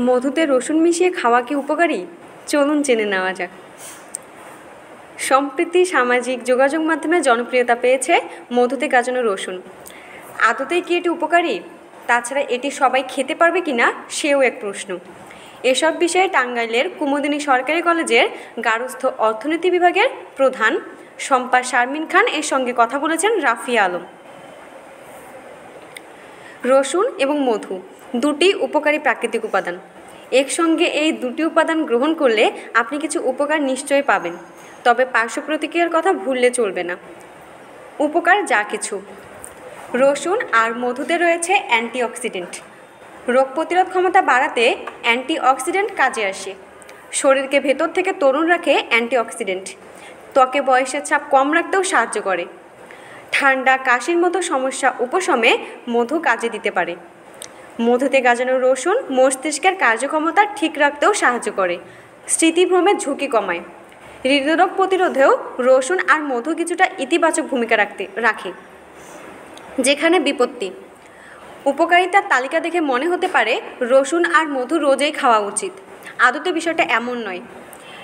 মধুতে রসুন মিশিয়ে খাওয়া কি উপকারী? চলুন জেনে নেওয়া যাক। সম্প্রতি সামাজিক যোগাযোগ মাধ্যমে জনপ্রিয়তা পেয়েছে মধুতে গাজানো রসুন। আদতেই কি এটি উপকারী? তাছাড়া এটি সবাই খেতে পারবে কি না সেও এক প্রশ্ন। এসব বিষয়ে টাঙ্গাইলের কুমুদিনী সরকারি কলেজের গার্হস্থ্য অর্থনীতি বিভাগের প্রধান শম্পা শারমিন খান এর সঙ্গে কথা বলেছেন রাফিয়া আলম। রসুন এবং মধু দুটি উপকারী প্রাকৃতিক উপাদান। একসঙ্গে এই দুটি উপাদান গ্রহণ করলে আপনি কিছু উপকার নিশ্চয়ই পাবেন, তবে পার্শ্ব প্রতিক্রিয়ার কথা ভুললে চলবে না। উপকার যা কিছু। রসুন আর মধুতে রয়েছে অ্যান্টিঅক্সিডেন্ট। রোগ প্রতিরোধ ক্ষমতা বাড়াতে অ্যান্টিঅক্সিডেন্ট কাজে আসে। শরীরকে ভেতর থেকে তরুণ রাখে অ্যান্টিঅক্সিডেন্ট। ত্বকে বয়সের ছাপ কম রাখতেও সাহায্য করে। ঠান্ডা কাশির মতো সমস্যা উপশমে মধু কাজে দিতে পারে। মধুতে গাজানো রসুন মস্তিষ্কের কার্যক্ষমতা ঠিক রাখতেও সাহায্য করে। স্মৃতিভ্রমের ঝুঁকি কমায়। হৃদরোগ প্রতিরোধেও রসুন আর মধু কিছুটা ইতিবাচক ভূমিকা রাখে। যেখানে বিপত্তি। উপকারিতার তালিকা দেখে মনে হতে পারে রসুন আর মধু রোজই খাওয়া উচিত। আদতে বিষয়টা এমন নয়।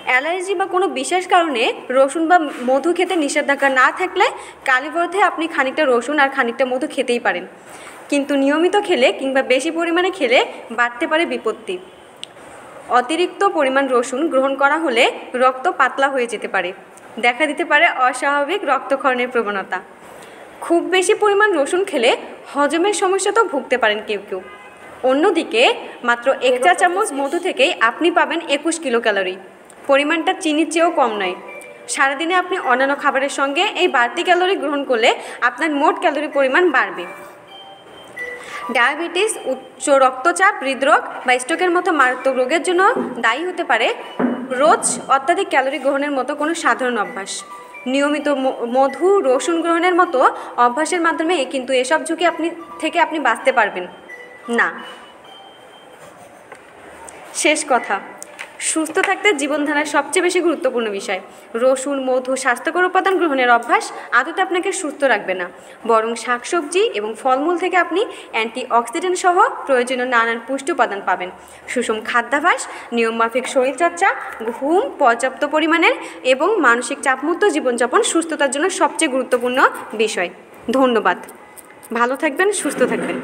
অ্যালার্জি বা কোনো বিশেষ কারণে রসুন বা মধু খেতে নিষেধাজ্ঞা না থাকলে কালীবর্ধে আপনি খানিকটা রসুন আর খানিকটা মধু খেতেই পারেন, কিন্তু নিয়মিত খেলে কিংবা বেশি পরিমাণে খেলে বাড়তে পারে বিপত্তি। অতিরিক্ত পরিমাণ রসুন গ্রহণ করা হলে রক্ত পাতলা হয়ে যেতে পারে, দেখা দিতে পারে অস্বাভাবিক রক্তক্ষরণের প্রবণতা। খুব বেশি পরিমাণ রসুন খেলে হজমের সমস্যাতেও ভুগতে পারেন কেউ কেউ। অন্যদিকে মাত্র 1 চা চামচ মধু থেকেই আপনি পাবেন 21 কিলো ক্যালোরি। পরিমাণটা চিনির চেয়েও কম নয়। সারাদিনে আপনি অন্যান্য খাবারের সঙ্গে এই বাড়তি ক্যালোরি গ্রহণ করলে আপনার মোট ক্যালোরি পরিমাণ বাড়বে। ডায়াবেটিস, উচ্চ রক্তচাপ, হৃদরোগ বা স্ট্রোকের মতো মারাত্মক রোগের জন্য দায়ী হতে পারে রোজ অত্যাধিক ক্যালোরি গ্রহণের মতো কোনো সাধারণ অভ্যাস। নিয়মিত মধু রসুন গ্রহণের মতো অভ্যাসের মাধ্যমে কিন্তু এসব ঝুঁকি আপনি বাঁচতে পারবেন না। শেষ কথা, সুস্থ থাকতে জীবনধারার সবচেয়ে বেশি গুরুত্বপূর্ণ বিষয় রসুন, মধু, স্বাস্থ্যকর উপাদান গ্রহণের অভ্যাস আদতে আপনাকে সুস্থ রাখবে না, বরং শাকসবজি এবং ফলমূল থেকে আপনি অ্যান্টিঅক্সিডেন্ট সহ প্রয়োজনীয় নানান পুষ্টি উপাদান পাবেন। সুষম খাদ্যাভ্যাস, নিয়মমাফিক শরীরচর্চা, ঘুম পর্যাপ্ত পরিমাণের এবং মানসিক চাপমুক্ত জীবনযাপন সুস্থতার জন্য সবচেয়ে গুরুত্বপূর্ণ বিষয়। ধন্যবাদ। ভালো থাকবেন, সুস্থ থাকবেন।